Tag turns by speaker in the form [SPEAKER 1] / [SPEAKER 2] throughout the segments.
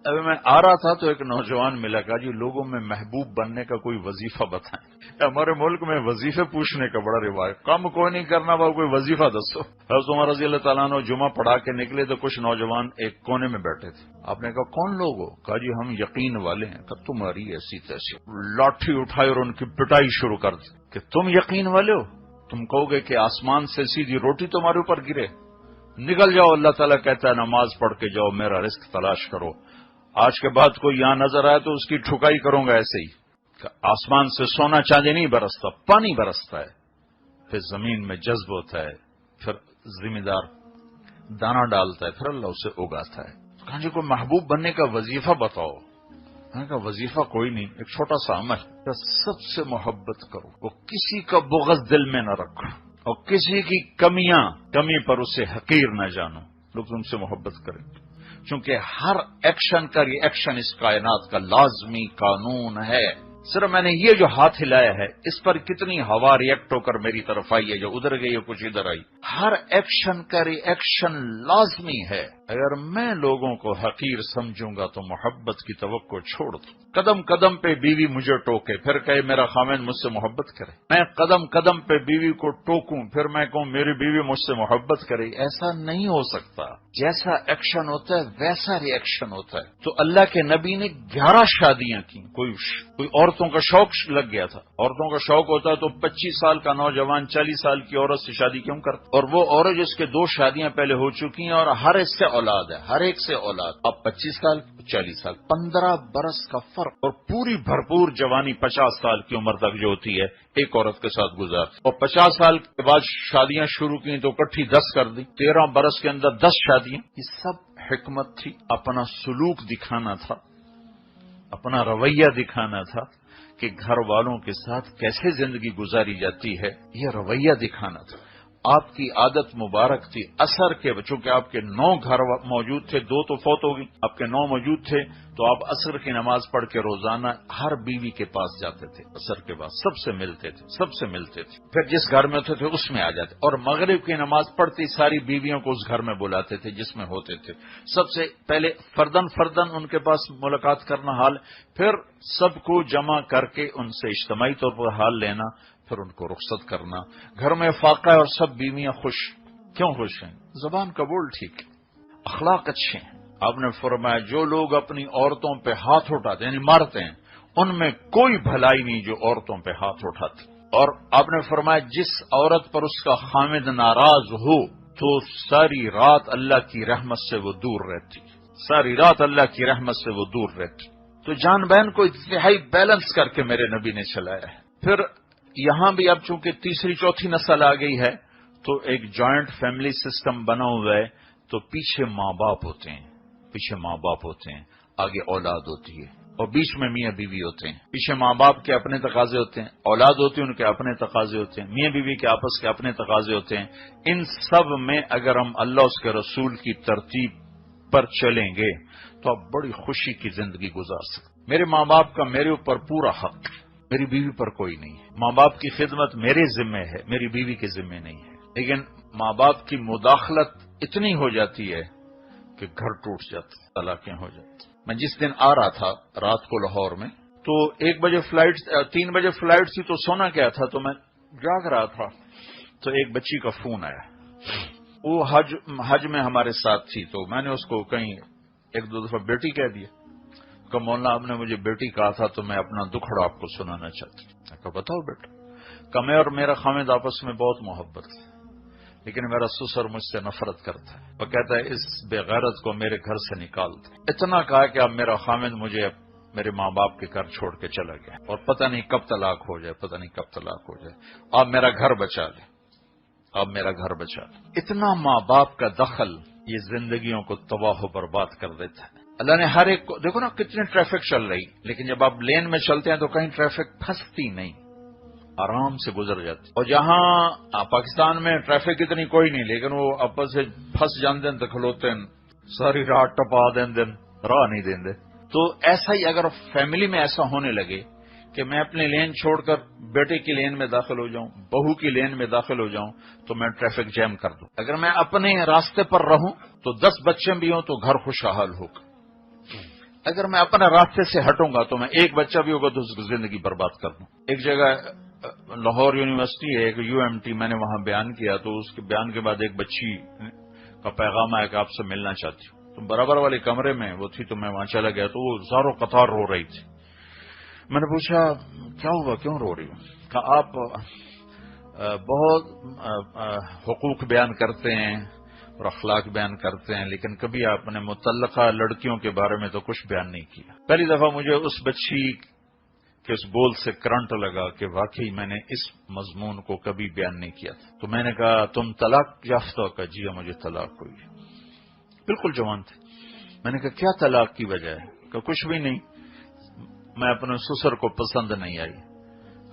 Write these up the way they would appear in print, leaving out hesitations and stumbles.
[SPEAKER 1] ابھی میں آ رہا تھا تو ایک نوجوان ملا، کہا جی لوگوں میں محبوب بننے کا کوئی وظیفہ بتائیں۔ ہمارے ملک میں وظیفے پوچھنے کا بڑا رواج، کام کوئی نہیں کرنا، وہ کوئی وظیفہ دسو۔ حضرت عمر رضی اللہ تعالیٰ عنہ جمعہ پڑھا کے نکلے تو کچھ نوجوان ایک کونے میں بیٹھے تھے۔ آپ نے کہا کون لوگ ہو؟ کہا جی ہم یقین والے ہیں۔ کہا تمہاری ایسی تیسی، لاٹھی اٹھائی اور ان کی پٹائی شروع کر دی کہ تم یقین والے ہو، تم کہو گے کہ آسمان سے سیدھی روٹی تمہارے اوپر گرے؟ نکل جاؤ، اللہ تعالیٰ کہتا ہے نماز پڑھ کے جاؤ، میرا رزق تلاش کرو۔ آج کے بعد کوئی یہاں نظر آئے تو اس کی ٹھکائی کروں گا ایسے ہی کہ آسمان سے سونا چاندی نہیں برستا، پانی برستا ہے، پھر زمین میں جذب ہوتا ہے، پھر ذمہ دار دانا ڈالتا ہے، پھر اللہ اسے اگاتا ہے۔ کہا جی کوئی محبوب بننے کا وظیفہ بتاؤ۔ میں نے کہا وظیفہ کوئی نہیں، ایک چھوٹا سا عمل کہ سب سے محبت کرو، وہ کسی کا بغض دل میں نہ رکھو، اور کسی کی کمی پر اسے حقیر نہ جانو، لوگ تم سے محبت کریں، چونکہ ہر ایکشن کا ری ایکشن اس کائنات کا لازمی قانون ہے۔ صرف میں نے یہ جو ہاتھ ہلایا ہے اس پر کتنی ہوا ریئیکٹ ہو کر میری طرف آئی ہے، جو ادھر گئی ہے کچھ ادھر آئی، ہر ایکشن کا ری ایکشن لازمی ہے۔ اگر میں لوگوں کو حقیر سمجھوں گا تو محبت کی توقع چھوڑ دوں۔ قدم قدم پہ بیوی مجھے ٹوکے پھر کہے میرا خاوند مجھ سے محبت کرے، میں قدم قدم پہ بیوی کو ٹوکوں پھر میں کہوں میری بیوی مجھ سے محبت کرے، ایسا نہیں ہو سکتا۔ جیسا ایکشن ہوتا ہے ویسا ری ایکشن ہوتا ہے۔ تو اللہ کے نبی نے 11 شادیاں کی، کوئی عورتوں کا شوق لگ گیا تھا، عورتوں کا شوق ہوتا ہے تو 25 سال کا نوجوان 40 سال کی عورت سے شادی کیوں کرتا؟ اور وہ عورت جس کے 2 شادیاں پہلے ہو چکی ہیں اور ہر ایک سے اولاد ہے، ہر ایک سے اولاد، اب 25 سال 40 سال 15 برس کا فرق، اور پوری بھرپور جوانی 50 سال کی عمر تک جو ہوتی ہے ایک عورت کے ساتھ گزار، اور 50 سال کے بعد شادیاں شروع کی تو اکٹھی 10 کر دی، 13 برس کے اندر 10 شادیاں۔ یہ سب حکمت تھی، اپنا سلوک دکھانا تھا، اپنا رویہ دکھانا تھا کہ گھر والوں کے ساتھ کیسے زندگی گزاری جاتی ہے، یہ رویہ دکھانا تھا۔ آپ کی عادت مبارک تھی اثر کے، چونکہ آپ کے 9 گھر موجود تھے، 2 تو فوت ہو گئی، آپ کے 9 موجود تھے تو آپ عصر کی نماز پڑھ کے روزانہ ہر بیوی کے پاس جاتے تھے، عصر کے بعد سب سے ملتے تھے، پھر جس گھر میں ہوتے تھے اس میں آ جاتے، اور مغرب کی نماز پڑھتی ساری بیویوں کو اس گھر میں بلاتے تھے جس میں ہوتے تھے، سب سے پہلے فردن ان کے پاس ملاقات کرنا حال، پھر سب کو جمع کر کے ان سے اجتماعی طور پر حال لینا، پھر ان کو رخصت کرنا۔ گھر میں فاقہ ہے اور سب بیویاں خوش، کیوں خوش ہیں؟ زبان کا بول ٹھیک ہے، اخلاق اچھے ہیں۔ آپ نے فرمایا جو لوگ اپنی عورتوں پہ ہاتھ اٹھاتے یعنی مارتے ہیں، ان میں کوئی بھلائی نہیں جو عورتوں پہ ہاتھ اٹھاتی۔ اور آپ نے فرمایا جس عورت پر اس کا خامد ناراض ہو تو ساری رات اللہ کی رحمت سے وہ دور رہتی، ساری رات اللہ کی رحمت سے وہ دور رہتی۔ تو جان بہن کو انتہائی بیلنس کر کے میرے نبی نے چلایا ہے۔ پھر یہاں بھی اب چونکہ تیسری چوتھی نسل آ گئی ہے تو ایک جوائنٹ فیملی سسٹم بنا ہوا ہے، تو پیچھے ماں باپ ہوتے ہیں، آگے اولاد ہوتی ہے، اور بیچ میں میاں بیوی ہوتے ہیں۔ پیچھے ماں باپ کے اپنے تقاضے ہوتے ہیں، اولاد ہوتی ہے ان کے اپنے تقاضے ہوتے ہیں، میاں بیوی کے آپس کے اپنے تقاضے ہوتے ہیں۔ ان سب میں اگر ہم اللہ اس کے رسول کی ترتیب پر چلیں گے تو آپ بڑی خوشی کی زندگی گزار سکتے۔ میرے ماں باپ کا میرے اوپر پورا حق، میری بیوی پر کوئی نہیں ہے۔ ماں باپ کی خدمت میرے ذمہ ہے، میری بیوی کے ذمہ نہیں ہے، لیکن ماں باپ کی مداخلت اتنی ہو جاتی ہے کہ گھر ٹوٹ جاتا، طلاقیں ہو جاتی۔ میں جس دن آ رہا تھا رات کو لاہور میں تو 1 بجے فلائٹ، 3 بجے فلائٹ تھی تو سونا کیا تھا، تو میں جاگ رہا تھا تو ایک بچی کا فون آیا، وہ حج میں ہمارے ساتھ تھی، تو میں نے اس کو کہیں 1-2 دفعہ بیٹی کہہ دیا کہ مولانا آپ نے مجھے بیٹی کہا تھا تو میں اپنا دکھڑا آپ کو سنانا چاہتی ہوں۔ میں کہا بتاؤ بیٹا۔ کہ میں اور میرا خامد آپس میں بہت محبت ہے، لیکن میرا سسر مجھ سے نفرت کرتا ہے، وہ کہتا ہے اس بے غیرت کو میرے گھر سے نکال دے۔ اتنا کہا کہ اب میرا خامد مجھے میرے ماں باپ کے گھر چھوڑ کے چلا گیا، اور پتہ نہیں کب طلاق ہو جائے، اب میرا گھر بچا لے۔ اتنا ماں باپ کا دخل یہ زندگیوں کو تباہ و برباد کر دیتا ہے۔ اللہ نے ہر ایک کو، دیکھو نا کتنی ٹریفک چل رہی، لیکن جب آپ لین میں چلتے ہیں تو کہیں ٹریفک پھنستی نہیں، آرام سے گزر جاتی۔ اور جہاں پاکستان میں ٹریفک اتنی کوئی نہیں، لیکن وہ آپس سے پھنس جاندے تو کھلوتے ہیں، ساری رات ٹپا دیں راہ نہیں دیں۔ تو ایسا ہی اگر فیملی میں ایسا ہونے لگے کہ میں اپنی لین چھوڑ کر بیٹے کی لین میں داخل ہو جاؤں، بہو کی لین میں داخل ہو جاؤں تو میں ٹریفک جیم کر دوں۔ اگر میں اپنے راستے پر رہوں تو 10 بچے بھی ہوں تو گھر خوشحال ہوگا۔ اگر میں اپنے راستے سے ہٹوں گا تو میں ایک بچہ بھی ہوگا تو اس کی زندگی برباد کر دوں. ایک جگہ لاہور یونیورسٹی ہے، ایک UMT، میں نے وہاں بیان کیا تو اس کے بیان کے بعد ایک بچی کا پیغام آیا کہ آپ سے ملنا چاہتی ہوں. تو برابر والے کمرے میں وہ تھی تو میں وہاں چلا گیا تو وہ زاروں قطار رو رہی تھی. میں نے پوچھا کیا ہوا، کیوں رو رہی ہوں؟ کہا آپ بہت حقوق بیان کرتے ہیں اور اخلاق بیان کرتے ہیں، لیکن کبھی آپ نے متعلقہ لڑکیوں کے بارے میں تو کچھ بیان نہیں کیا. پہلی دفعہ مجھے اس بچی کے اس بول سے کرنٹ لگا کہ واقعی میں نے اس مضمون کو کبھی بیان نہیں کیا تھا. تو میں نے کہا تم طلاق یافتہ ہو؟ جی ہاں مجھے طلاق ہوئی. بالکل جوان تھے. میں نے کہا کیا طلاق کی وجہ ہے؟ کہ کچھ بھی نہیں، میں اپنے سسر کو پسند نہیں آئی.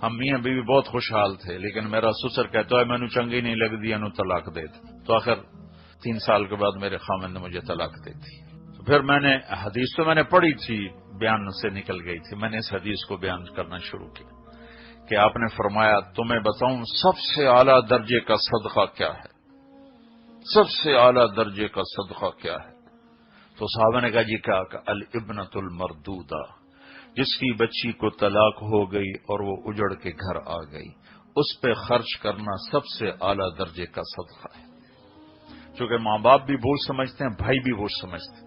[SPEAKER 1] ہم میاں بیوی بہت خوشحال تھے، لیکن میرا سسر کہتا ہے میں نے چنگی نہیں لگ دی، انو طلاق دے دی. تو آخر 3 سال کے بعد میرے خامن نے مجھے طلاق دے دی. تو پھر میں نے حدیث تو میں نے پڑھی تھی، بیان سے نکل گئی تھی، میں نے اس حدیث کو بیان کرنا شروع کیا کہ آپ نے فرمایا تمہیں بتاؤں سب سے اعلیٰ درجے کا صدقہ کیا ہے؟ سب سے اعلیٰ درجے کا صدقہ کیا ہے؟ تو صحابہ نے کہا جی کیا؟ کہ الابنۃ المردودہ، جس کی بچی کو طلاق ہو گئی اور وہ اجڑ کے گھر آ گئی، اس پہ خرچ کرنا سب سے اعلیٰ درجے کا صدقہ ہے. چونکہ ماں باپ بھی بوجھ سمجھتے ہیں، بھائی بھی بوجھ سمجھتے ہیں،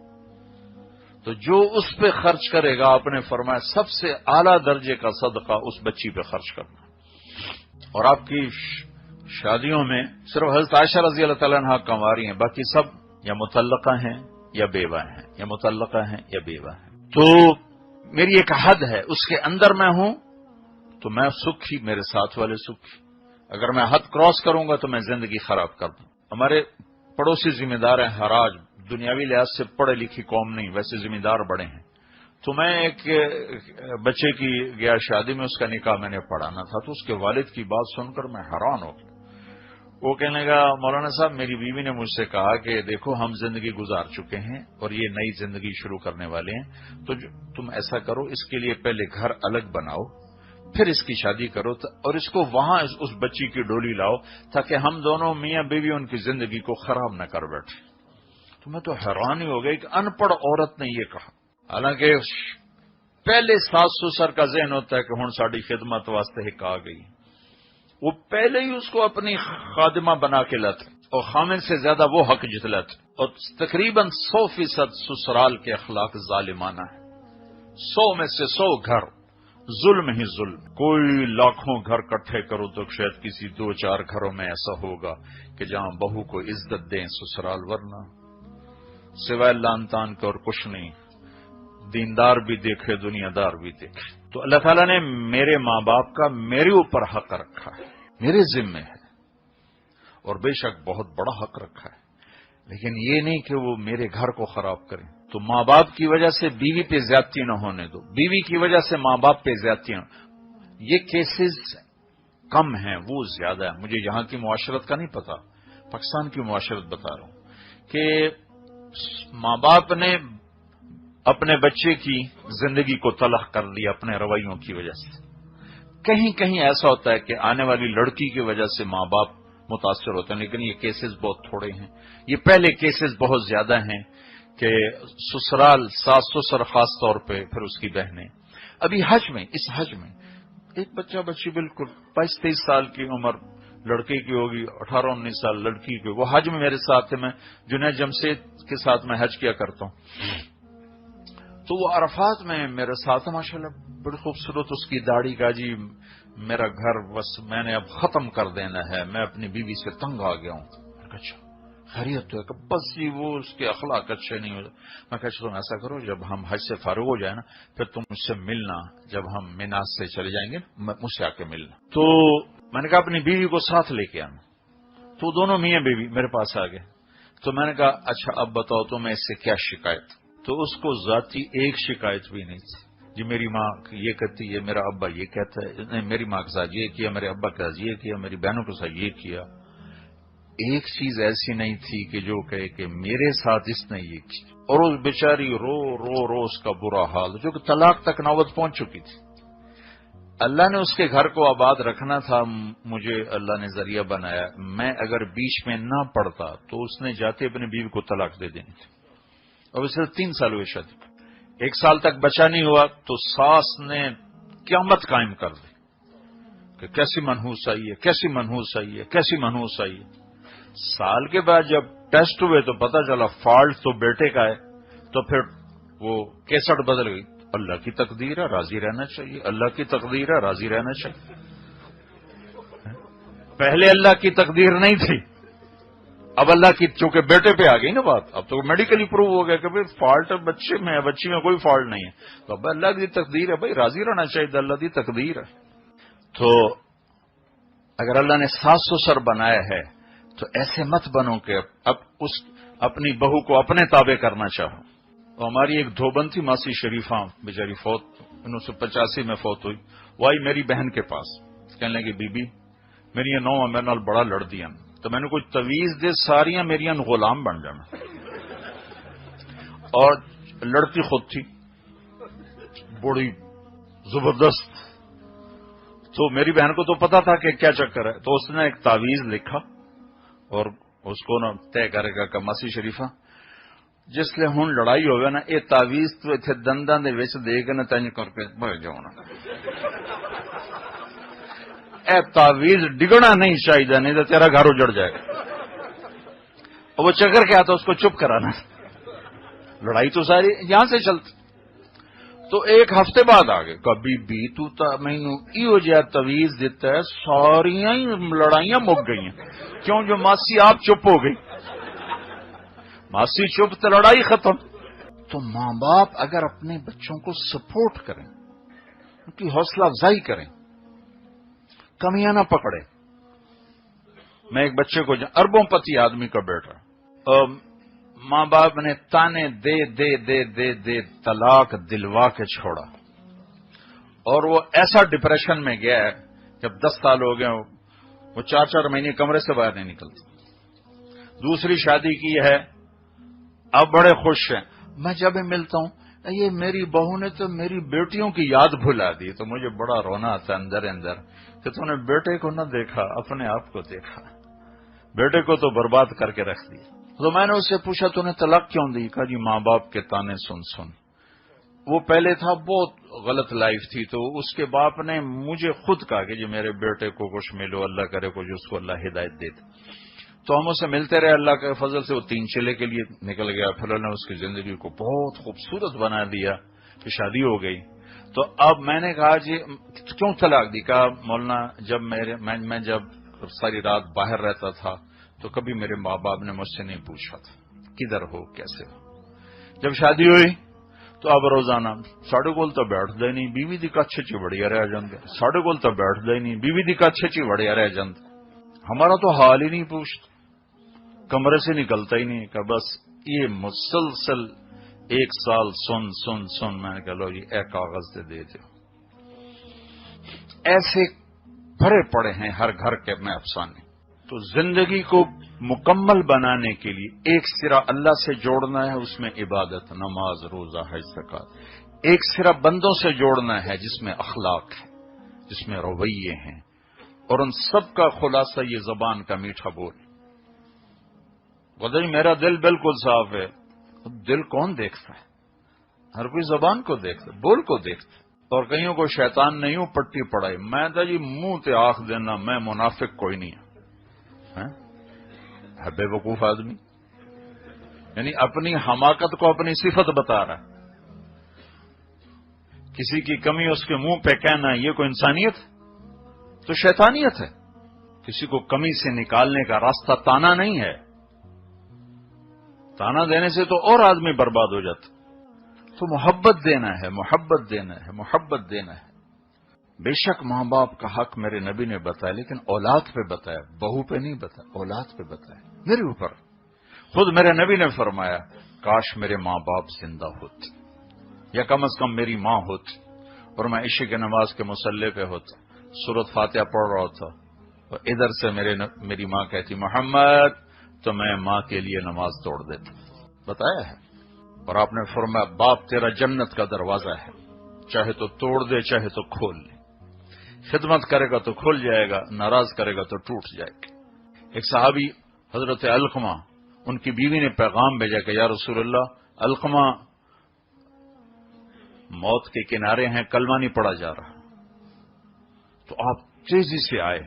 [SPEAKER 1] تو جو اس پہ خرچ کرے گا آپ نے فرمایا سب سے اعلیٰ درجے کا صدقہ اس بچی پہ خرچ کرنا. اور آپ کی شادیوں میں صرف حضرت عائشہ رضی اللہ تعالیٰ عنہا کنواری ہیں، باقی سب یا مطلقہ ہیں یا بیوہ ہیں، یا مطلقہ ہیں یا بیوہ ہیں. تو میری ایک حد ہے، اس کے اندر میں ہوں تو میں سکھی، میرے ساتھ والے سکھی. اگر میں حد کراس کروں گا تو میں زندگی خراب کر دوں. ہمارے پڑوسی ذمہ دار ہیں حراج، دنیاوی لحاظ سے پڑھے لکھی قوم نہیں، ویسے ذمہ دار بڑے ہیں. تو میں ایک بچے کی گیا شادی میں، اس کا نکاح میں نے پڑھانا تھا، تو اس کے والد کی بات سن کر میں حیران ہو گیا. وہ کہنے لگا مولانا صاحب میری بیوی نے مجھ سے کہا کہ دیکھو ہم زندگی گزار چکے ہیں اور یہ نئی زندگی شروع کرنے والے ہیں، تو تم ایسا کرو اس کے لیے پہلے گھر الگ بناؤ پھر اس کی شادی کرو اور اس کو وہاں اس بچی کی ڈولی لاؤ تاکہ ہم دونوں میاں بیوی ان کی زندگی کو خراب نہ کر بیٹھے. تو میں تو حیران ہی ہو گئی کہ ان پڑھ عورت نے یہ کہا. حالانکہ پہلے ساس سسر کا ذہن ہوتا ہے کہ ہن ساڈی خدمت واسطے ایک آ گئی، وہ پہلے ہی اس کو اپنی خادمہ بنا کے لاتے اور خامن سے زیادہ وہ حق جتلاتے. اور تقریباً 100% سسرال کے اخلاق ظالمانہ ہے. 100 میں سے 100 گھر ظلم ہی ظلم. کوئی لاکھوں گھر کٹھے کرو تو شاید کسی 2-4 گھروں میں ایسا ہوگا کہ جہاں بہو کو عزت دیں سسرال، ورنہ سوائے لان تان کے اور کچھ نہیں. دیندار بھی دیکھے دنیا دار بھی دیکھے. تو اللہ تعالیٰ نے میرے ماں باپ کا میرے اوپر حق رکھا ہے، میرے ذمے ہے، اور بے شک بہت بڑا حق رکھا ہے، لیکن یہ نہیں کہ وہ میرے گھر کو خراب کریں. تو ماں باپ کی وجہ سے بیوی پہ زیادتی نہ ہونے دو، بیوی کی وجہ سے ماں باپ پہ زیادتی نہ. یہ کیسز کم ہیں، وہ زیادہ ہے. مجھے یہاں کی معاشرت کا نہیں پتا، پاکستان کی معاشرت بتا رہا ہوں کہ ماں باپ نے اپنے بچے کی زندگی کو تلخ کر لیا اپنے رویوں کی وجہ سے. کہیں کہیں ایسا ہوتا ہے کہ آنے والی لڑکی کی وجہ سے ماں باپ متاثر ہوتے ہیں، لیکن یہ کیسز بہت تھوڑے ہیں. یہ پہلے کیسز بہت زیادہ ہیں کہ سسرال ساس سسر خاص طور پہ، پھر اس کی بہنیں. ابھی حج میں، اس حج میں ایک بچہ بچی بالکل 22-23 سال کی عمر لڑکے کی ہوگی، 18-19 سال لڑکی کی. وہ حج میں میرے ساتھ تھے، میں جنید جمشید کے ساتھ میں حج کیا کرتا ہوں. تو وہ عرفات میں میرے ساتھ ماشاءاللہ بڑی خوبصورت اس کی داڑھی کا جی میرا گھر بس میں نے اب ختم کر دینا ہے، میں اپنی بیوی سے تنگ آ گیا ہوں. اچھا خیریت تو ہے کہ بس جی وہ اس کے اخلاق اچھے نہیں ہوتے. میں کہا تم ایسا کرو جب ہم حج سے فارغ ہو جائیں نا پھر تم مجھ سے ملنا، جب ہم مینا سے چلے جائیں گے مجھ سے آ کے ملنا. تو میں نے کہا اپنی بیوی کو ساتھ لے کے آنا. تو دونوں میاں بیوی میرے پاس آ گئے. تو میں نے کہا اچھا اب بتاؤ تو میں اس سے کیا شکایت. تو اس کو ذاتی ایک شکایت بھی نہیں تھی. جی میری ماں یہ کہتی ہے، میرا ابا یہ کہتا ہے، نہیں میری ماں کے ساتھ یہ کیا، میرے ابا کے ساتھ یہ کیا، میری بہنوں کے ساتھ یہ کیا. ایک چیز ایسی نہیں تھی کہ جو کہے کہ میرے ساتھ اس نے یہ کی. اور اس بیچاری رو رو رو اس کا برا حال، جو کہ طلاق تک نوبت پہنچ چکی تھی. اللہ نے اس کے گھر کو آباد رکھنا تھا، مجھے اللہ نے ذریعہ بنایا. میں اگر بیچ میں نہ پڑتا تو اس نے جاتے اپنی بیوی کو طلاق دے دینی تھی. اب صرف 3 سال ہوئے شادی. 1 سال تک بچہ نہیں ہوا تو ساس نے قیامت قائم کر دی کہ کیسی منحوس آئی ہے، کیسی منحوس آئی ہے، کیسی منحوس آئی ہے۔ سال کے بعد جب ٹیسٹ ہوئے تو پتہ چلا فالٹ تو بیٹے کا ہے، تو پھر وہ 61 بدل گئی۔ اللہ کی تقدیر ہے، راضی رہنا چاہیے، اللہ کی تقدیر ہے، راضی رہنا چاہیے۔ پہلے اللہ کی تقدیر نہیں تھی، اب اللہ کی، چونکہ بیٹے پہ آ گئی نا بات، اب تو میڈیکلی پروو ہو گیا کہ بھائی فالٹ بچے میں ہے، بچی میں کوئی فالٹ نہیں ہے، تو اب اللہ کی تقدیر ہے، بھائی راضی رہنا چاہیے، اللہ کی تقدیر ہے۔ تو اگر اللہ نے ساس سسر بنایا ہے تو ایسے مت بنو کہ اب اپنی بہو کو اپنے تابع کرنا چاہو۔ تو ہماری ایک دھوبن تھی ماسی شریفہ، بیچاری فوت 1985 میں فوت ہوئی، وہ آئی میری بہن کے پاس، کہنے لگی بی بی میری یہ نو میرے نال بڑا لڑ دیا، تو میں نے کوئی تویز دے ساریاں میریاں غلام بن جانا، اور لڑتی خود تھی بڑی زبردست۔ تو میری بہن کو تو پتا تھا کہ کیا چکر ہے، تو اس نے ایک تعویذ لکھا اور اس کو نا طے کرے گا کہ ماسی شریفہ جس لئے ہوں لڑائی ہوگا نا یہ تعویذ تو اتنے دنداں دے وچ دے کے نا تنج کر کے بہ جاؤنا، اے تعویذ ڈگنا نہیں چاہیے، نہیں تو تیرا گھر اجڑ جائے گا۔ اور وہ چکر کیا تھا، اس کو چپ کرانا، لڑائی تو ساری یہاں سے چلتی۔ تو ایک ہفتے بعد آ گئے، کبھی بھی تو مینو ایو جہا تویز دیتا ہے، ساریاں ہی لڑائیاں مک گئی ہیں، کیوں جو ماسی آپ چپ ہو گئی، ماسی چپ تو لڑائی ختم۔ تو ماں باپ اگر اپنے بچوں کو سپورٹ کریں، ان کی حوصلہ افزائی کریں، کمیاں نہ پکڑے۔ میں ایک بچے کو اربوں پتی آدمی کا بیٹا، ماں باپ نے تانے دے دے دے دے دے طلاق دلوا کے چھوڑا، اور وہ ایسا ڈپریشن میں گیا ہے، جب 10 سال ہو گئے وہ 4 مہینے کمرے سے باہر نہیں نکلتا۔ دوسری شادی کی ہے، اب بڑے خوش ہیں۔ میں جب ملتا ہوں، یہ میری بہو نے تو میری بیٹیوں کی یاد بھلا دی، تو مجھے بڑا رونا آتا اندر اندر کہ تو نے بیٹے کو نہ دیکھا، اپنے آپ کو دیکھا، بیٹے کو تو برباد کر کے رکھ دیا۔ تو میں نے اس سے پوچھا تو نے طلاق کیوں دی؟ کہا جی ماں باپ کے تانے سن سن۔ وہ پہلے تھا بہت غلط لائف تھی، تو اس کے باپ نے مجھے خود کہا کہ جی میرے بیٹے کو کچھ ملو، اللہ کرے کچھ اس کو اللہ ہدایت دے دے۔ تو ہم اسے ملتے رہے، اللہ کے فضل سے وہ 3 چلے کے لیے نکل گیا، پھر اللہ نے اس کی زندگی کو بہت خوبصورت بنا دیا کہ شادی ہو گئی۔ تو اب میں نے کہا جی کیوں طلاق دی؟ کہا مولانا جب میں جب ساری رات باہر رہتا تھا تو کبھی میرے ماں باپ نے مجھ سے نہیں پوچھا تھا کدھر ہو کیسے ہو، جب شادی ہوئی تو اب روزانہ ساڑھے کول تو بیٹھتا ہی نہیں، بیوی دی کچھ چی بڑھیا رہ جاندے، ساڑھے کول تو بیٹھتا ہی نہیں، بیوی دی کچھ چی بڑھیا رہ جاندے، ہمارا تو حال ہی نہیں پوچھتا، کمرے سے نکلتا ہی نہیں، کہ بس یہ مسلسل 1 سال سن سن سن۔ میں نے کہا لو جی اے کاغذ دے دو۔ ایسے بھرے پڑے ہیں ہر گھر کے میں افسانے۔ تو زندگی کو مکمل بنانے کے لیے ایک سرا اللہ سے جوڑنا ہے، اس میں عبادت، نماز، روزہ، حج، زکات۔ ایک سرا بندوں سے جوڑنا ہے جس میں اخلاق ہے، جس میں رویے ہیں، اور ان سب کا خلاصہ یہ زبان کا میٹھا بول۔ بتائیے میرا دل بالکل صاف ہے، دل کون دیکھتا ہے؟ ہر کوئی زبان کو دیکھتا، بول کو دیکھتا، اور کئیوں کو شیطان نہیں ہوں پٹی پڑائی۔ میں تو جی منہ تے آنکھ دینا میں منافق کوئی نہیں ہوں، ہے بے وقوف آدمی، یعنی اپنی حماقت کو اپنی صفت بتا رہا ہے، کسی کی کمی اس کے منہ پہ کہنا یہ کوئی انسانیت تو شیطانیت ہے۔ کسی کو کمی سے نکالنے کا راستہ تانا نہیں ہے، تانا دینے سے تو اور آدمی برباد ہو جاتا۔ تو محبت دینا ہے، محبت دینا ہے، محبت دینا ہے۔ بے شک ماں باپ کا حق میرے نبی نے بتایا، لیکن اولاد پہ بتایا، بہو پہ نہیں بتایا، اولاد پہ بتایا، میرے اوپر۔ خود میرے نبی نے فرمایا کاش میرے ماں باپ زندہ ہوتے، یا کم از کم میری ماں ہوتی، اور میں عشاء کی نماز کے مصلی پہ ہوتا، سورۃ فاتحہ پڑھ رہا ہوتا، اور ادھر سے میری ماں کہتی محمد، تو میں ماں کے لیے نماز توڑ دیتا۔ بتایا ہے۔ اور آپ نے فرمایا باپ تیرا جنت کا دروازہ ہے، چاہے تو توڑ دے چاہے تو کھول لے، خدمت کرے گا تو کھل جائے گا، ناراض کرے گا تو ٹوٹ جائے گا۔ ایک صحابی حضرت علقمہ، ان کی بیوی نے پیغام بھیجا کہ یا رسول اللہ، علقمہ موت کے کنارے ہیں، کلمہ نہیں پڑا جا رہا. تو آپ تیزی سے آئے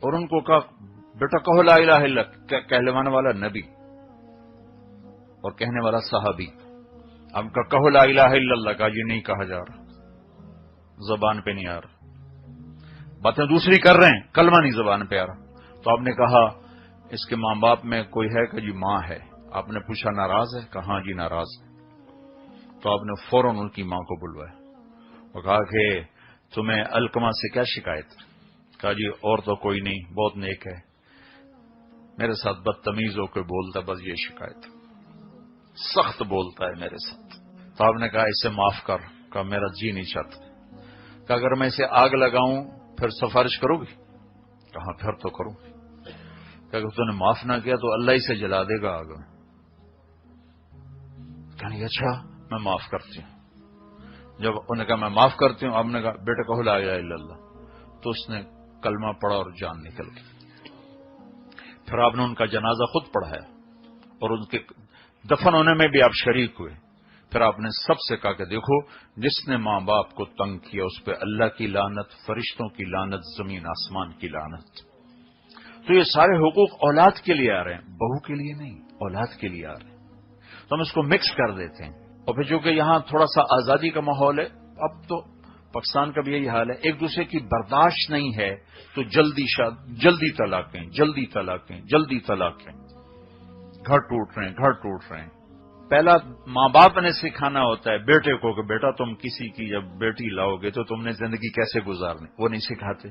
[SPEAKER 1] اور ان کو کہا بیٹا کہو لا الہ الا اللہ. کہلوانے والا نبی اور کہنے والا صحابی. ہم کا کہو لا الہ الا اللہ، کا یہ نہیں کہا جا رہا، زبان پہ نہیں آ رہا. باتیں دوسری کر رہے ہیں، کلمہ نہیں زبان پہ آ رہا. تو آپ نے کہا اس کے ماں باپ میں کوئی ہے کہ جی ماں ہے. آپ نے پوچھا ناراض ہے؟ کہا ہاں جی ناراض ہے. تو آپ نے فوراً ان کی ماں کو بلوایا اور کہا کہ تمہیں علقمہ سے کیا شکایت؟ کہا جی اور تو کوئی نہیں، بہت نیک ہے، میرے ساتھ بدتمیز ہو کے بولتا، بس یہ شکایت، سخت بولتا ہے میرے ساتھ. تو آپ نے کہا اسے معاف کر. کہا میرا جی نہیں چاہتا. کہ اگر میں اسے آگ لگاؤں پھر سفارش کرو گی؟ کہا پھر تو کروں گی. کہ اگر تو نے معاف نہ کیا تو اللہ ہی سے جلا دے گا آگ میں. کہنے اچھا میں معاف کرتی ہوں. جب انہوں نے کہا میں معاف کرتی ہوں، آپ نے کہا بیٹا کہو لا الہ الا اللہ. تو اس نے کلمہ پڑھا اور جان نکل گئی. پھر آپ نے ان کا جنازہ خود پڑھایا اور ان کے دفن ہونے میں بھی آپ شریک ہوئے. پھر آپ نے سب سے کہا کہ دیکھو جس نے ماں باپ کو تنگ کیا اس پہ اللہ کی لعنت، فرشتوں کی لعنت، زمین آسمان کی لعنت. تو یہ سارے حقوق اولاد کے لیے آ رہے ہیں، بہو کے لیے نہیں، اولاد کے لیے آ رہے ہیں. تو ہم اس کو مکس کر دیتے ہیں. اور پھر چونکہ یہاں تھوڑا سا آزادی کا ماحول ہے، اب تو پاکستان کا بھی یہی حال ہے، ایک دوسرے کی برداشت نہیں ہے تو جلدی طلاقیں، جلدی طلاقیں، جلدی طلاقیں. گھر ٹوٹ رہے ہیں. پہلا ماں باپ نے سکھانا ہوتا ہے بیٹے کو کہ بیٹا تم کسی کی جب بیٹی لاؤ گے تو تم نے زندگی کیسے گزارنی، وہ نہیں سکھاتے.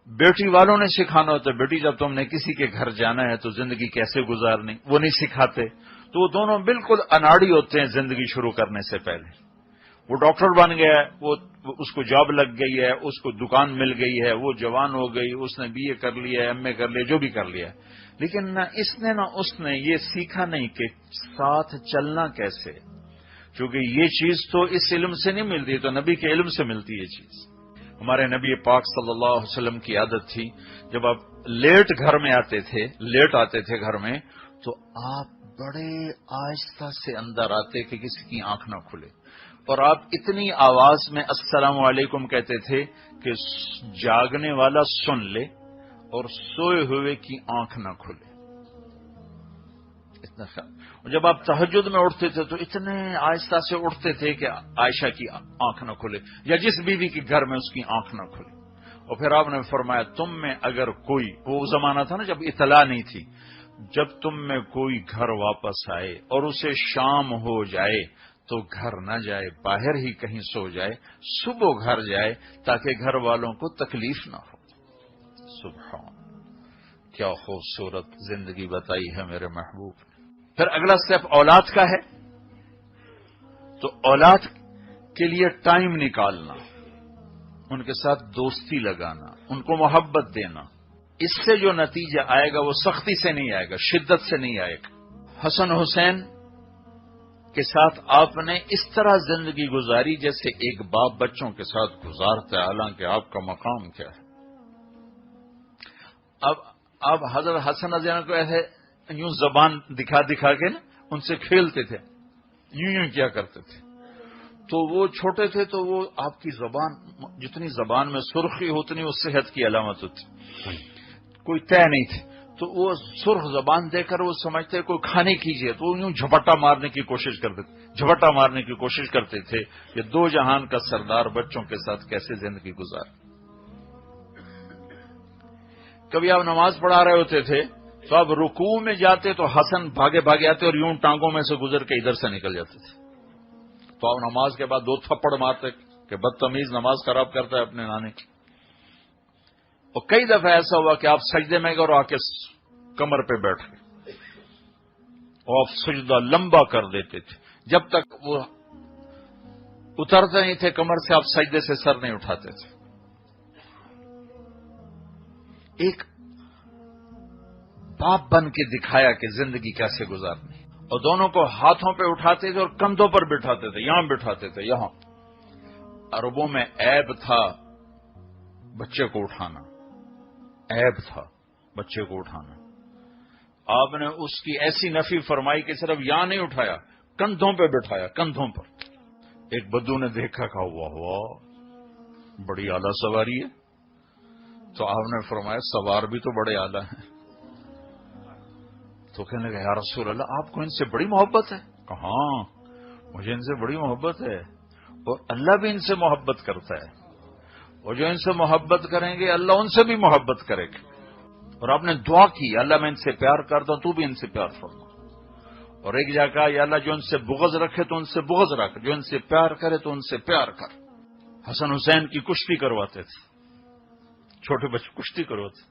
[SPEAKER 1] بیٹی والوں نے سکھانا ہوتا ہے بیٹی جب تم نے کسی کے گھر جانا ہے تو زندگی کیسے گزارنی، وہ نہیں سکھاتے. تو وہ دونوں بالکل اناڑی ہوتے ہیں زندگی شروع کرنے سے پہلے. وہ ڈاکٹر بن گیا ہے، وہ اس کو جاب لگ گئی ہے، اس کو دکان مل گئی ہے، وہ جوان ہو گئی، اس نے BA کر لیا ہے، MA کر لیا، جو بھی کر لیا. لیکن نہ اس نے نہ اس نے یہ سیکھا نہیں کہ ساتھ چلنا کیسے، کیونکہ یہ چیز تو اس علم سے نہیں ملتی، تو نبی کے علم سے ملتی ہے چیز. ہمارے نبی پاک صلی اللہ علیہ وسلم کی عادت تھی جب آپ لیٹ آتے تھے گھر میں تو آپ بڑے آہستہ سے اندر آتے کہ کسی کی آنکھ نہ کھلے، اور آپ اتنی آواز میں السلام علیکم کہتے تھے کہ جاگنے والا سن لے اور سوئے ہوئے کی آنکھ نہ کھلے. اتنا خیال. جب آپ تہجد میں اٹھتے تھے تو اتنے آہستہ سے اٹھتے تھے کہ عائشہ کی آنکھ نہ کھلے یا جس بیوی کے گھر میں اس کی آنکھ نہ کھلے. اور پھر آپ نے فرمایا تم میں اگر کوئی، وہ زمانہ تھا نا جب اطلاع نہیں تھی، جب تم میں کوئی گھر واپس آئے اور اسے شام ہو جائے تو گھر نہ جائے، باہر ہی کہیں سو جائے، صبح گھر جائے تاکہ گھر والوں کو تکلیف نہ ہو. سبحان، کیا خوبصورت زندگی بتائی ہے میرے محبوب. پھر اگلا سٹیپ اولاد کا ہے. تو اولاد کے لیے ٹائم نکالنا، ان کے ساتھ دوستی لگانا، ان کو محبت دینا. اس سے جو نتیجہ آئے گا وہ سختی سے نہیں آئے گا، شدت سے نہیں آئے گا. حسن حسین کے ساتھ آپ نے اس طرح زندگی گزاری جیسے ایک باپ بچوں کے ساتھ گزارتا ہے، حالانکہ آپ کا مقام کیا ہے. اب حضرت حسن حسین کو ایسے یوں زبان دکھا کے نا ان سے کھیلتے تھے، یوں کیا کرتے تھے. تو وہ چھوٹے تھے تو وہ آپ کی زبان، جتنی زبان میں سرخی ہوتی وہ صحت کی علامت ہوتی، کوئی طے نہیں تھی. تو وہ سرخ زبان دے کر وہ سمجھتے کوئی کھانے کیجیے تو وہ یوں جھپٹا مارنے کی کوشش کرتے تھے کہ دو جہان کا سردار بچوں کے ساتھ کیسے زندگی گزار. کبھی آپ نماز پڑھا رہے ہوتے تھے تو آپ رکوع میں جاتے تو حسن بھاگے آتے اور یوں ٹانگوں میں سے گزر کے ادھر سے نکل جاتے تھے. تو آپ نماز کے بعد 2 تھپڑ مارتے کہ بدتمیز نماز خراب کرتا ہے اپنے نانے کی. اور کئی دفعہ ایسا ہوا کہ آپ سجدے میں گئے اور آ کے کمر پہ بیٹھ گئے اور آپ سجدہ لمبا کر دیتے تھے، جب تک وہ اترتے نہیں تھے کمر سے آپ سجدے سے سر نہیں اٹھاتے تھے. ایک باپ بن کے دکھایا کہ زندگی کیسے گزارنی، اور دونوں کو ہاتھوں پہ اٹھاتے تھے اور کندھوں پر بٹھاتے تھے، یہاں بٹھاتے تھے یہاں. عربوں میں عیب تھا بچے کو اٹھانا، عیب تھا بچے کو اٹھانا. آپ نے اس کی ایسی نفی فرمائی کہ صرف یہاں نہیں اٹھایا، کندھوں پہ بٹھایا، کندھوں پر. ایک بدو نے دیکھا، کہا واہ واہ بڑی اعلیٰ سواری ہے، تو آپ نے فرمایا سوار بھی تو بڑے اعلیٰ ہیں۔ تو کہنے لگا یا رسول اللہ آپ کو ان سے بڑی محبت ہے؟ کہا ہاں مجھے ان سے بڑی محبت ہے، اور اللہ بھی ان سے محبت کرتا ہے، اور جو ان سے محبت کریں گے اللہ ان سے بھی محبت کرے گا۔ اور آپ نے دعا کی اللہ میں ان سے پیار کرتا ہوں تو بھی ان سے پیار فرما، اور ایک جگہ کہا یا اللہ جو ان سے بغض رکھے تو ان سے بغض رکھ، جو ان سے پیار کرے تو ان سے پیار کر۔ حسن حسین کی کشتی کرواتے تھے، چھوٹے بچے کشتی کرواتے،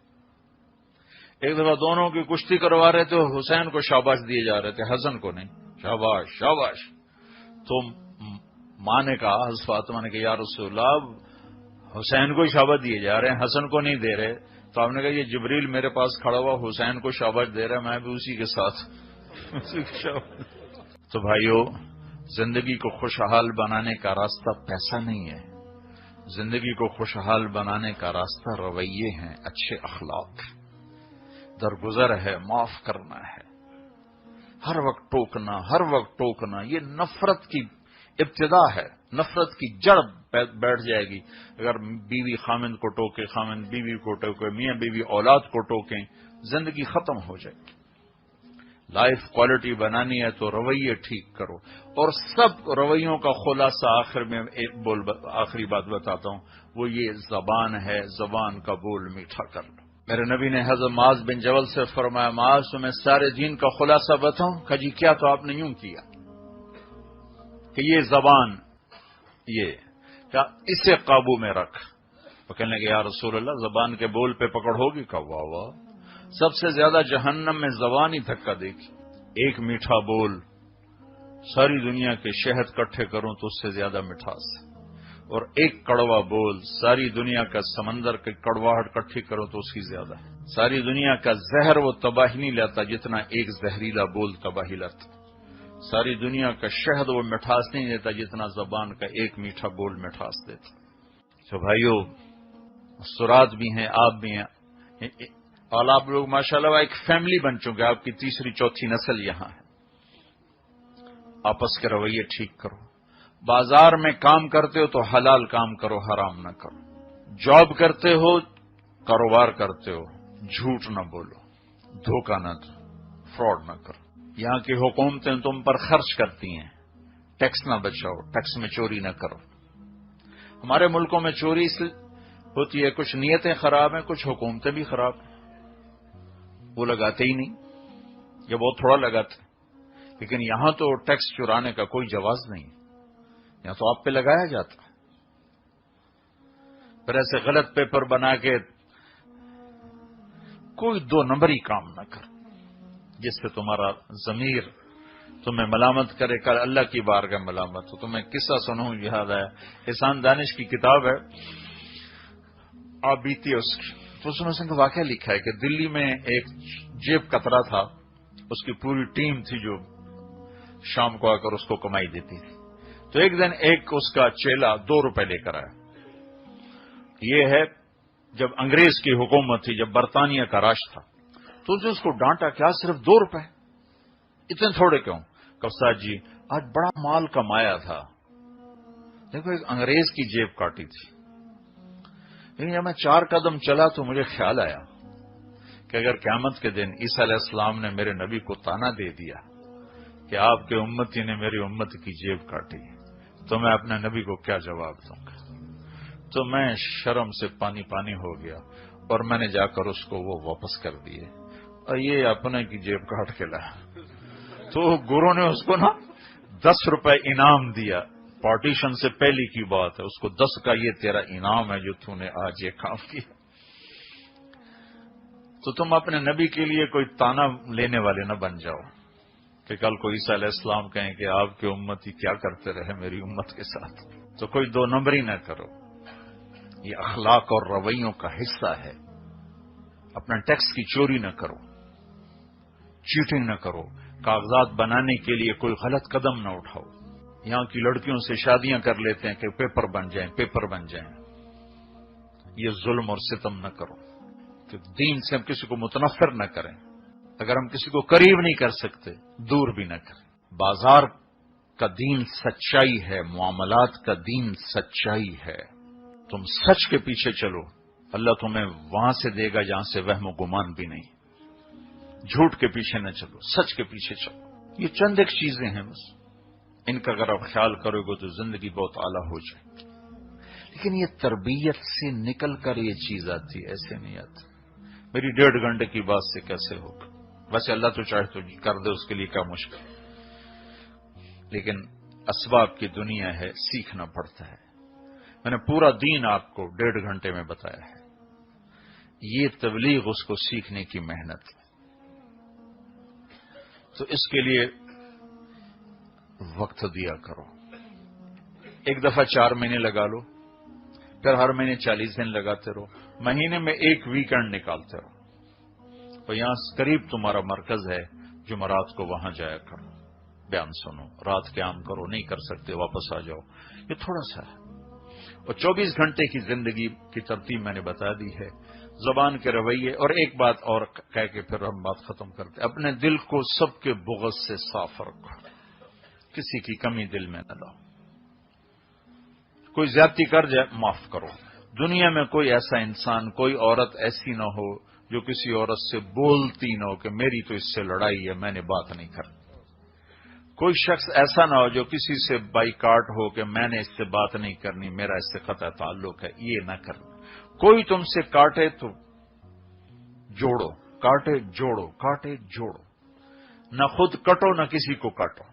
[SPEAKER 1] ایک دفعہ دونوں کی کشتی کروا رہے تھے، حسین کو شاباش دیے جا رہے تھے، حسن کو نہیں، شاباش شاباش۔ تو ماں نے کہا، حضرت فاطمہ نے کہا یا رسول اللہ حسین کو ہی شاباش دیے جا رہے ہیں، حسن کو نہیں دے رہے۔ تو آپ نے کہا یہ جبریل میرے پاس کھڑا ہوا حسین کو شاباش دے رہا ہے، میں بھی اسی کے ساتھ اسی کی شاباش۔ تو بھائیو زندگی کو خوشحال بنانے کا راستہ پیسہ نہیں ہے، زندگی کو خوشحال بنانے کا راستہ رویے ہیں، اچھے اخلاق، درگزر ہے، معاف کرنا ہے، ہر وقت ٹوکنا، ہر وقت ٹوکنا، یہ نفرت کی ابتدا ہے، نفرت کی جڑ بیٹھ جائے گی۔ اگر بیوی خامند کو ٹوکے، خامند بیوی کو ٹوکے، میاں بیوی اولاد کو ٹوکیں، زندگی ختم ہو جائے گی۔ لائف کوالٹی بنانی ہے تو رویے ٹھیک کرو، اور سب رویوں کا خلاصہ آخر میں آخری بات بتاتا ہوں، وہ یہ زبان ہے، زبان کا بول میٹھا کر لو۔ میرے نبی نے حضرت معاذ بن جبل سے فرمایا معاذ تمہیں سارے دین کا خلاصہ بتاؤں؟ کہا جی کیا؟ تو آپ نے یوں کیا کہ یہ زبان، یہ کیا اسے قابو میں رکھ۔ تو کہنے لگے یا رسول اللہ زبان کے بول پہ پکڑ ہوگی؟ کہا واہ واہ، سب سے زیادہ جہنم میں زبان ہی دھکا دے گی۔ ایک میٹھا بول ساری دنیا کے شہد کٹھے کروں تو اس سے زیادہ مٹھاس ہے، اور ایک کڑوا بول ساری دنیا کا سمندر کی کڑواہٹ کٹھی کرو تو اس کی زیادہ ہے۔ ساری دنیا کا زہر وہ تباہی نہیں لاتا جتنا ایک زہریلا بول تباہی لاتا، ساری دنیا کا شہد وہ مٹھاس نہیں دیتا جتنا زبان کا ایک میٹھا بول مٹھاس دیتا۔ تو بھائیو سرات بھی ہیں، آپ بھی ہیں، اور آپ لوگ ماشاءاللہ ایک فیملی بن چکے، آپ کی تیسری چوتھی نسل یہاں ہے۔ آپس کے رویے ٹھیک کرو، بازار میں کام کرتے ہو تو حلال کام کرو، حرام نہ کرو، جاب کرتے ہو، کاروبار کرتے ہو، جھوٹ نہ بولو، دھوکہ نہ دو، فراڈ نہ کرو۔ یہاں کی حکومتیں تم پر خرچ کرتی ہیں، ٹیکس نہ بچاؤ، ٹیکس میں چوری نہ کرو۔ ہمارے ملکوں میں چوری ہوتی ہے، کچھ نیتیں خراب ہیں، کچھ حکومتیں بھی خراب ہیں، وہ لگاتے ہی نہیں یا بہت تھوڑا لگاتے، لیکن یہاں تو ٹیکس چرانے کا کوئی جواز نہیں، یہاں تو آپ پہ لگایا جاتا۔ پھر ایسے غلط پیپر بنا کے کوئی دو نمبری کام نہ کر جس سے تمہارا ضمیر تمہیں ملامت کرے، کل اللہ کی بارگاہ ملامت ہو۔ تمہیں قصہ سنوں یاد آیا، احسان دانش کی کتاب ہے آپ بیتی ہے اس کی، تو اس نے واقعہ لکھا ہے کہ دلی میں ایک جیب کترا تھا، اس کی پوری ٹیم تھی جو شام کو آ کر اس کو کمائی دیتی تھی۔ تو ایک دن ایک اس کا چیلا 2 روپے لے کر آیا۔ یہ ہے جب انگریز کی حکومت تھی، جب برطانیہ کا راج تھا، تو اس کو ڈانٹا، کیا صرف 2 روپے، اتنے تھوڑے کیوں؟ کفسا جی آج بڑا مال کمایا تھا، دیکھو ایک انگریز کی جیب کاٹی تھی، لیکن جب میں 4 قدم چلا تو مجھے خیال آیا کہ اگر قیامت کے دن عیسیٰ علیہ السلام نے میرے نبی کو تانا دے دیا کہ آپ کے امتی نے میری امت کی جیب کاٹی، تو میں اپنے نبی کو کیا جواب دوں گا؟ تو میں شرم سے پانی پانی ہو گیا، اور میں نے جا کر اس کو وہ واپس کر دیے، اور یہ اپنے کی جیب کاٹ کے لایا۔ تو گرو نے اس کو 10 روپے انعام دیا، پارٹیشن سے پہلی کی بات ہے، اس کو 10 کا یہ تیرا انعام ہے جو تو نے آج یہ کام کیا۔ تو تم اپنے نبی کے لیے کوئی تانا لینے والے نہ بن جاؤ کہ کل کو عیسیٰ علیہ السلام کہیں کہ آپ کے امتی کیا کرتے رہے میری امت کے ساتھ۔ تو کوئی 2 نمبری نہ کرو، یہ اخلاق اور رویوں کا حصہ ہے۔ اپنا ٹیکس کی چوری نہ کرو، چیٹنگ نہ کرو، کاغذات بنانے کے لیے کوئی غلط قدم نہ اٹھاؤ۔ یہاں کی لڑکیوں سے شادیاں کر لیتے ہیں کہ پیپر بن جائیں، یہ ظلم اور ستم نہ کرو۔ کہ دین سے ہم کسی کو متنفر نہ کریں، اگر ہم کسی کو قریب نہیں کر سکتے دور بھی نہ کریں۔ بازار کا دین سچائی ہے، معاملات کا دین سچائی ہے. تم سچ کے پیچھے چلو، اللہ تمہیں وہاں سے دے گا جہاں سے وہم و گمان بھی نہیں. جھوٹ کے پیچھے نہ چلو، سچ کے پیچھے چلو. یہ چند ایک چیزیں ہیں بس، ان کا اگر آپ خیال کرو گے تو زندگی بہت اعلیٰ ہو جائے. لیکن یہ تربیت سے نکل کر یہ چیز آتی، ایسے نہیں آتی. میری 1.5 گھنٹے کی بات سے کیسے ہوگا؟ ویسے اللہ تو چاہے تو کر دے، اس کے لیے کیا مشکل. لیکن اسباب کی دنیا ہے، سیکھنا پڑتا ہے. میں نے پورا دین آپ کو 1.5 گھنٹے میں بتایا ہے. یہ تبلیغ اس کو سیکھنے کی محنت ہے. تو اس کے لیے وقت دیا کرو. ایک دفعہ 4 مہینے لگا لو، پھر ہر مہینے 40 دن لگاتے رہو، مہینے میں ایک ویکینڈ نکالتے رہو. تو یہاں قریب تمہارا مرکز ہے، جمعرات کو وہاں جایا کرو، بیان سنو، رات قیام کرو. نہیں کر سکتے واپس آ جاؤ. یہ تھوڑا سا ہے. اور 24 گھنٹے کی زندگی کی ترتیب میں نے بتا دی ہے. زبان کے رویے. اور ایک بات اور کہہ کے پھر ہم بات ختم کرتے. اپنے دل کو سب کے بغض سے صاف رکھو، کسی کی کمی دل میں نہ لاؤ. کوئی زیادتی کر جائے معاف کرو. دنیا میں کوئی ایسا انسان، کوئی عورت ایسی نہ ہو جو کسی عورت سے بولتی نہ ہو کہ میری تو اس سے لڑائی ہے، میں نے بات نہیں کرنی. کوئی شخص ایسا نہ ہو جو کسی سے بائیکاٹ ہو کہ میں نے اس سے بات نہیں کرنی، میرا اس سے قطع تعلق ہے، یہ نہ کرنا. کوئی تم سے کاٹے تو جوڑو، کاٹے جوڑو، کاٹے جوڑو. نہ خود کٹو نہ کسی کو کاٹو.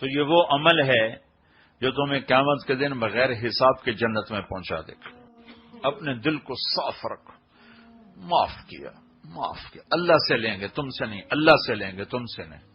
[SPEAKER 1] تو یہ وہ عمل ہے جو تمہیں قیامت کے دن بغیر حساب کے جنت میں پہنچا دے گا. اپنے دل کو صاف رکھو. معاف کیا، معاف کیا. اللہ سے لیں گے، تم سے نہیں. اللہ سے لیں گے، تم سے نہیں.